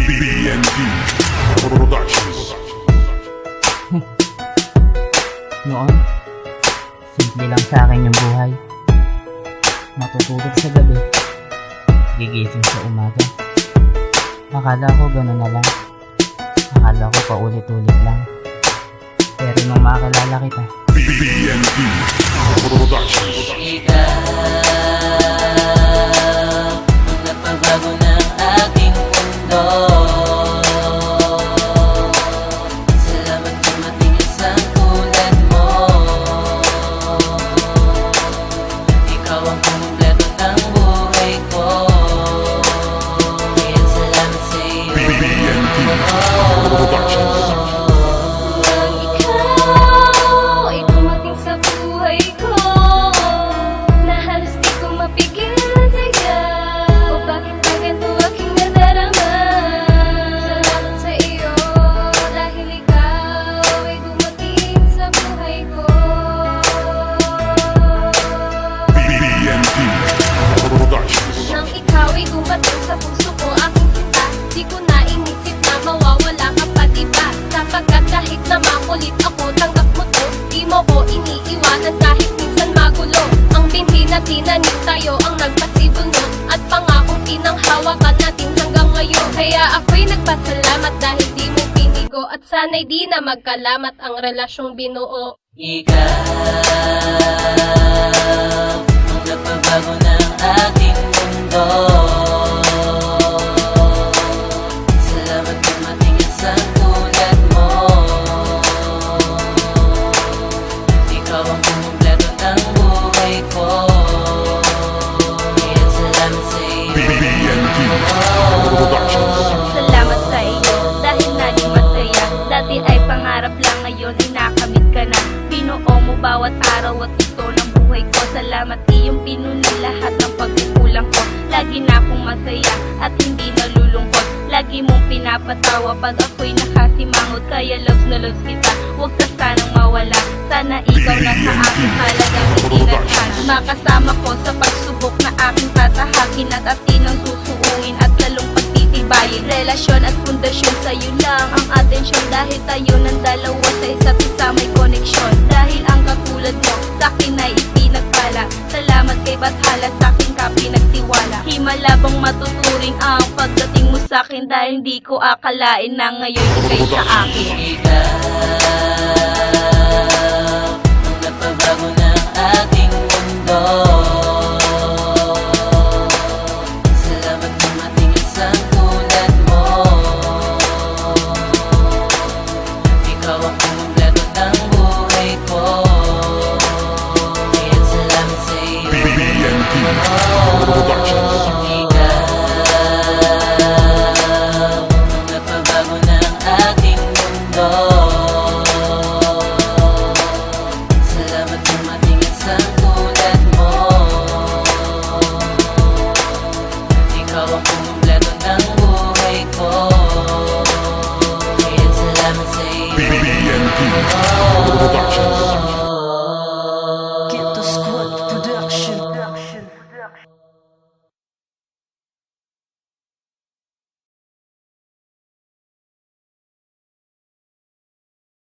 BND Productions. Noon, simple lang sa akin yung buhay. Matutulog sa gabi, gigising sa umaga. Akala ko gano'n na lang. Akala ko paulit-ulit lang. Pero nung makakilala kita, BND Productions. Ang napabago ng aking mundo. Salamat dumating isang tulad mo. Ikaw ang kumpleto ng buhay ko. Kaya salamat sa iyo. BND Productions. Nang ikaw ay dumating sa puso ko, aking sinta, di ko na inisip na mawawala ka pa diba? Sapagkat kahit na makulit ako, tanggap mo to, di mo ko iniiwanan kahit minsan magulo. Ang binhi na tinanim tayo ang nagpasibol nun, at pangakong pinanghawakan natin hanggang ngayon. Kaya ako'y nagpasalamat dahil di mo pinigo, at sana'y di na magkalamat ang relasyong binuo. Ikaw ang napabago ng aking mundo. Salamat dumating isang tulad mo. Ikaw ang kumpleto ng buhay ko. Kaya salamat sa iyo. BND Productions. Salamat sa iyo dahil naging masaya. Dati ay pangarap lang, ngayon ay nakamit ka na. Binuo mo bawat araw at gusto ng buhay ko. Salamat iyong pinunin lahat ng pagkukulang ko. Lagi na akong masaya at hindi nalulungkot. Lagi mong pinapatawa pag ako'y nakasimangot. Kaya loves na loves kita, huwag ka sanang mawala. Sana ikaw na sa akin, halagang hindi naghan. Makasama ko sa pagsubok na aking tatahakin at atinang susuungin at lalong pagtitibayin. Relasyon at pundasyon sa'yo lang ang atensyon. Dahil tayo ng dalawa sa isa't isa may koneksyon. Dahil ang katulad mo sa'kin ay ipinagpala. Salamat kay Bathala, sa'kin ka pinagtiwala. Himala bang matuturing ang pagdating mo sa'kin. Dahil hindi ko akalain na ngayon ikay sa akin. Ikaw ang napabago ng aking mundo.